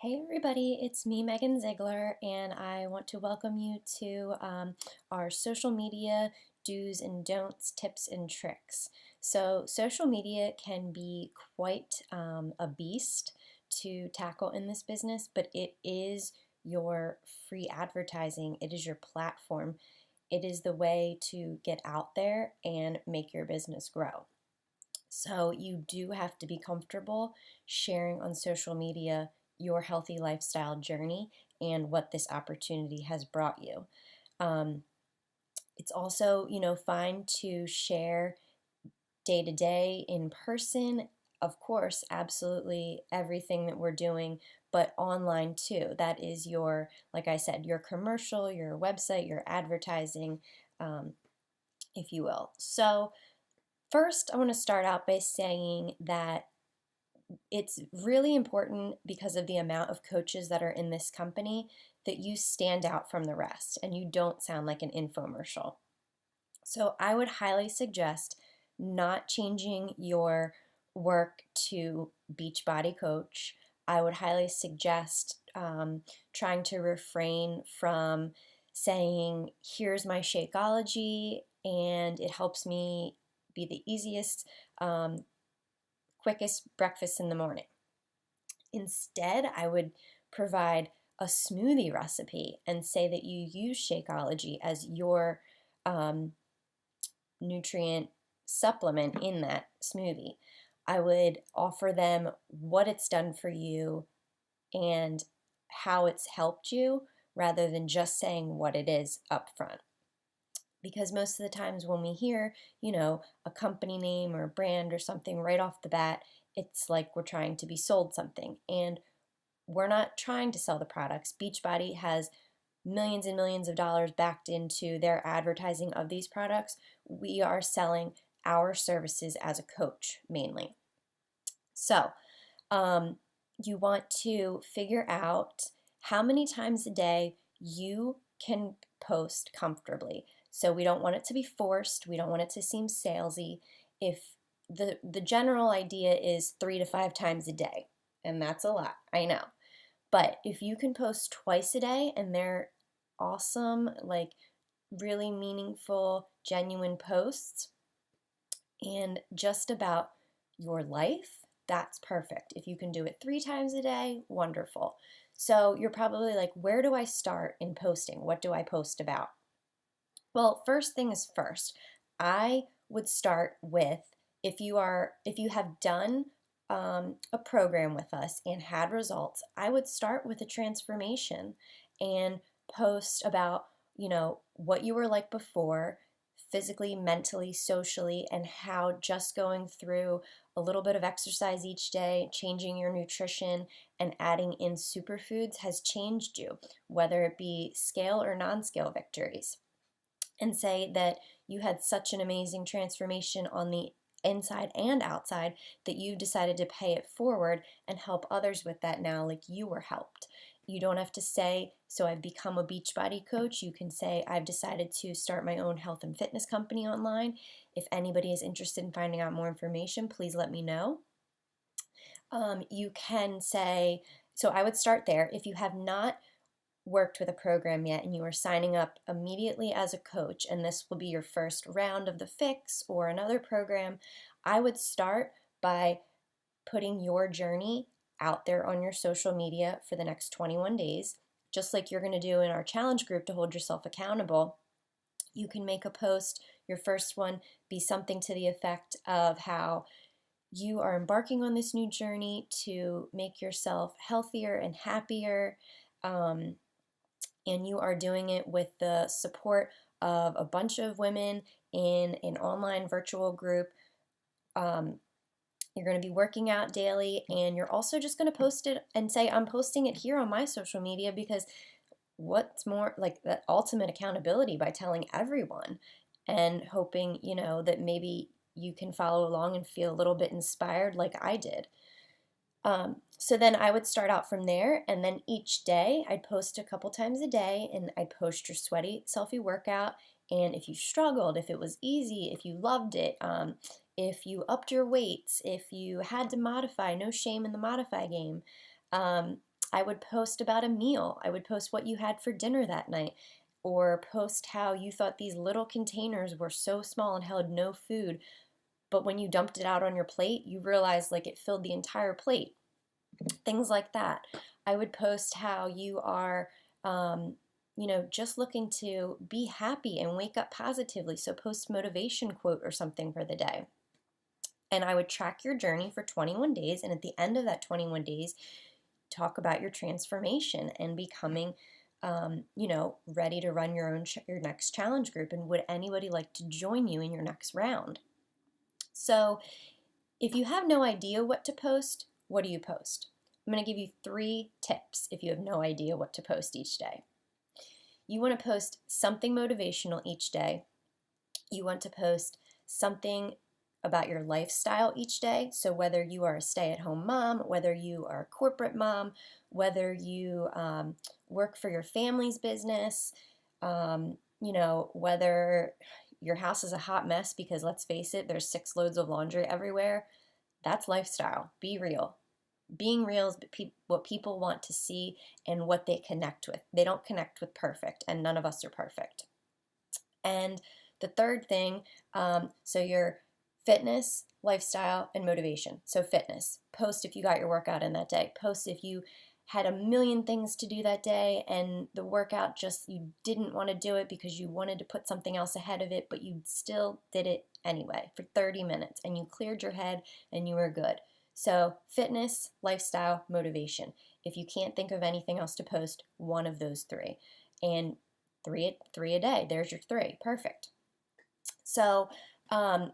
Hey everybody, it's me, Megan Ziegler, and I want to welcome you to our social media do's and don'ts, tips and tricks. So, social media can be quite a beast to tackle in this business, but it is your free advertising, it is your platform, it is the way to get out there and make your business grow. So you do have to be comfortable sharing on social media your healthy lifestyle journey and what this opportunity has brought you. Um, it's also, fine to share day to day in person. Of course, absolutely everything that we're doing, but online too. That is your, like I said, your commercial, your website, your advertising, um, if you will. So, first, I want to start out by saying that it's really important because of the amount of coaches that are in this company that you stand out from the rest and you don't sound like an infomercial. So I would highly suggest not changing your work to Beachbody Coach. I would highly suggest trying to refrain from saying, here's my Shakeology, and it helps me be the easiest, quickest breakfast in the morning. Instead, I would provide a smoothie recipe and say that you use Shakeology as your um, nutrient supplement in that smoothie. I would offer them what it's done for you and how it's helped you rather than just saying what it is up front. Because most of the times when we hear, a company name or a brand or something right off the bat, it's like we're trying to be sold something. And we're not trying to sell the products. Beachbody has millions and millions of dollars backed into their advertising of these products. We are selling our services as a coach mainly. So, um, you want to figure out how many times a day you can post comfortably. So we don't want it to be forced. We don't want it to seem salesy. If the general idea is 3 to 5 times a day, and that's a lot, I know. But if you can post twice a day and they're awesome, like really meaningful, genuine posts, and just about your life, that's perfect. If you can do it 3 times a day, wonderful. So you're probably like, where do I start in posting? What do I post about? Well, first thing is first. I would start with if you have done a program with us and had results, I would start with a transformation and post about, what you were like before, physically, mentally, socially, and how just going through a little bit of exercise each day, changing your nutrition, and adding in superfoods has changed you, whether it be scale or non-scale victories, and say that you had such an amazing transformation on the inside and outside that you decided to pay it forward and help others with that now, like you were helped. You don't have to say, so I've become a Beachbody coach. You can say, I've decided to start my own health and fitness company online. If anybody is interested in finding out more information, please let me know. You can say, so I would start there. If you have not worked with a program yet and you are signing up immediately as a coach, and this will be your first round of the fix or another program, I would start by putting your journey out there on your social media for the next 21 days, just like you're going to do in our challenge group to hold yourself accountable. You can make a post, your first one, be something to the effect of how you are embarking on this new journey to make yourself healthier and happier. And you are doing it with the support of a bunch of women in an online virtual group. You're going to be working out daily, and you're also just going to post it and say, I'm posting it here on my social media, because what's more like that ultimate accountability by telling everyone and hoping, that maybe you can follow along and feel a little bit inspired like I did. So then I would start out from there, and then each day I'd post a couple times a day, and I'd post your sweaty selfie workout. And if you struggled, if it was easy, if you loved it, if you upped your weights, if you had to modify, no shame in the modify game. I would post about a meal. I would post what you had for dinner that night, or post how you thought these little containers were so small and held no food, but when you dumped it out on your plate, you realized like it filled the entire plate. Things like that. I would post how you are, just looking to be happy and wake up positively. So post motivation quote or something for the day. And I would track your journey for 21 days. And at the end of that 21 days, talk about your transformation and becoming, ready to run your next challenge group. And would anybody like to join you in your next round? So if you have no idea what to post, what do you post? I'm going to give you 3 tips if you have no idea what to post each day. You want to post something motivational each day. You want to post something about your lifestyle each day. So whether you are a stay-at-home mom, whether you are a corporate mom, whether you work for your family's business, whether your house is a hot mess because let's face it, there's 6 loads of laundry everywhere. That's lifestyle. Be real. Being real is what people want to see and what they connect with. They don't connect with perfect, and none of us are perfect. And the third thing, so your fitness, lifestyle, and motivation. So fitness, post if you got your workout in that day. Post if you had a million things to do that day and the workout just, you didn't want to do it because you wanted to put something else ahead of it, but you still did it anyway for 30 minutes and you cleared your head and you were good. So fitness, lifestyle, motivation. If you can't think of anything else to post, one of those 3. And three a day. There's your 3. Perfect. So on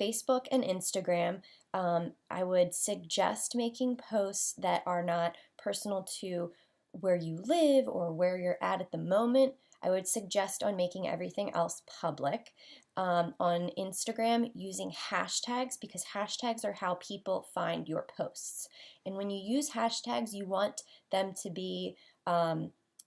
Facebook and Instagram, I would suggest making posts that are not personal to where you live or where you're at the moment. I would suggest on making everything else public. On Instagram, using hashtags, because hashtags are how people find your posts. And when you use hashtags, you want them to be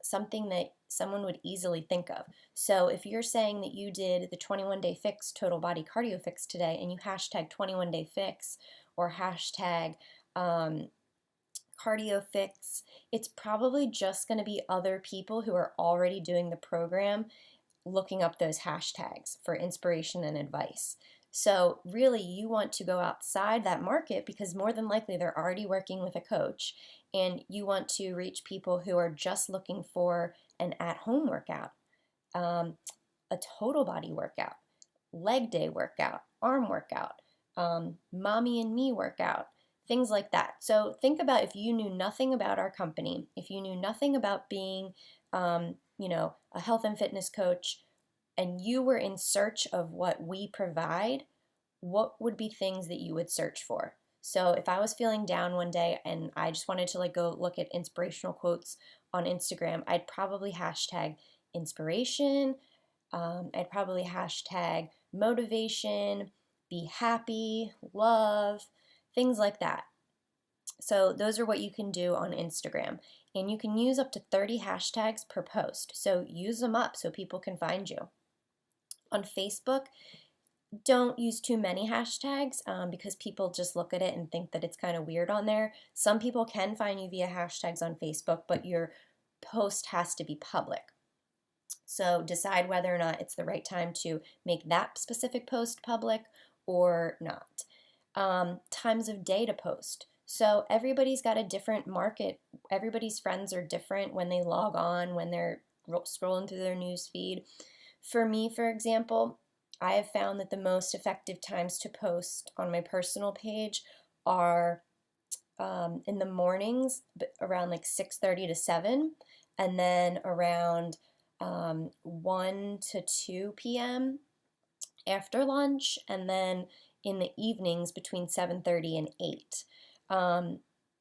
something that someone would easily think of. So if you're saying that you did the 21-day fix total body cardio fix today and you hashtag 21-day fix or hashtag cardio fix, it's probably just going to be other people who are already doing the program looking up those hashtags for inspiration and advice. So really you want to go outside that market because more than likely they're already working with a coach, and you want to reach people who are just looking for an at-home workout, a total body workout, leg day workout, arm workout, mommy and me workout, things like that. So think about if you knew nothing about our company, if you knew nothing about being a health and fitness coach, and you were in search of what we provide, what would be things that you would search for? So if I was feeling down one day and I just wanted to go look at inspirational quotes on Instagram, I'd probably hashtag inspiration. I'd probably hashtag motivation, be happy, love, things like that. So those are what you can do on Instagram. And you can use up to 30 hashtags per post. So use them up so people can find you. On Facebook, don't use too many hashtags because people just look at it and think that it's kind of weird on there. Some people can find you via hashtags on Facebook, but your post has to be public. So decide whether or not it's the right time to make that specific post public or not. Times of day to post. So everybody's got a different market. Everybody's friends are different when they log on, when they're scrolling through their news feed. For me, for example, I have found that the most effective times to post on my personal page are in the mornings, around 6:30 to 7, and then around 1 to 2 p.m. after lunch, and then in the evenings between 7:30 and 8.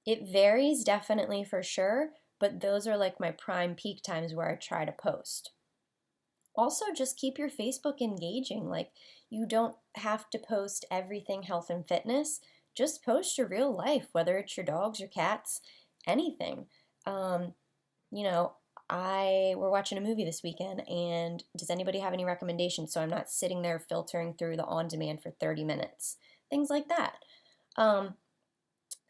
It varies definitely for sure, but those are my prime peak times where I try to post. Also, just keep your Facebook engaging. You don't have to post everything health and fitness. Just post your real life, whether it's your dogs, your cats, anything. We're watching a movie this weekend, and does anybody have any recommendations so I'm not sitting there filtering through the on-demand for 30 minutes? Things like that.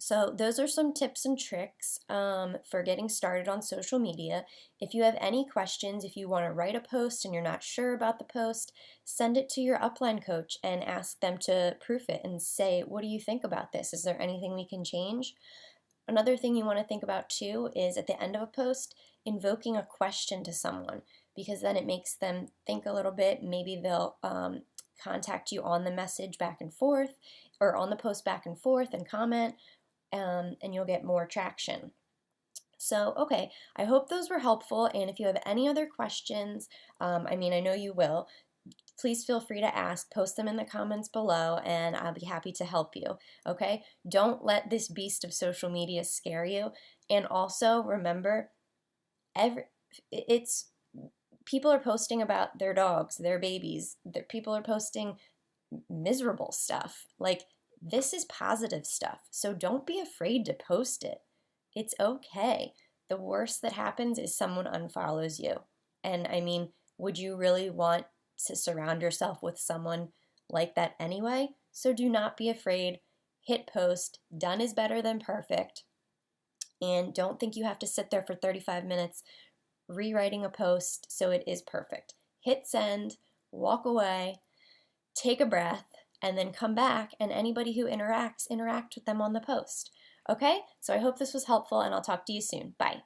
So those are some tips and tricks for getting started on social media. If you have any questions, if you want to write a post and you're not sure about the post, send it to your upline coach and ask them to proof it and say, what do you think about this? Is there anything we can change? Another thing you want to think about too is at the end of a post, invoking a question to someone, because then it makes them think a little bit. Maybe they'll contact you on the message back and forth or on the post back and forth and comment, and you'll get more traction. So, okay, I hope those were helpful. And if you have any other questions, I mean, I know you will, please feel free to ask. Post them in the comments below, and I'll be happy to help you. Okay? Don't let this beast of social media scare you. And also remember, it's people are posting about their dogs, their babies. People are posting miserable stuff. Like, this is positive stuff. So don't be afraid to post it. It's okay. The worst that happens is someone unfollows you. And I mean, would you really want to surround yourself with someone like that anyway? So do not be afraid. Hit post. Done is better than perfect. And don't think you have to sit there for 35 minutes rewriting a post so it is perfect. Hit send, walk away, take a breath, and then come back, and anybody who interact with them on the post. Okay? So I hope this was helpful, and I'll talk to you soon. Bye.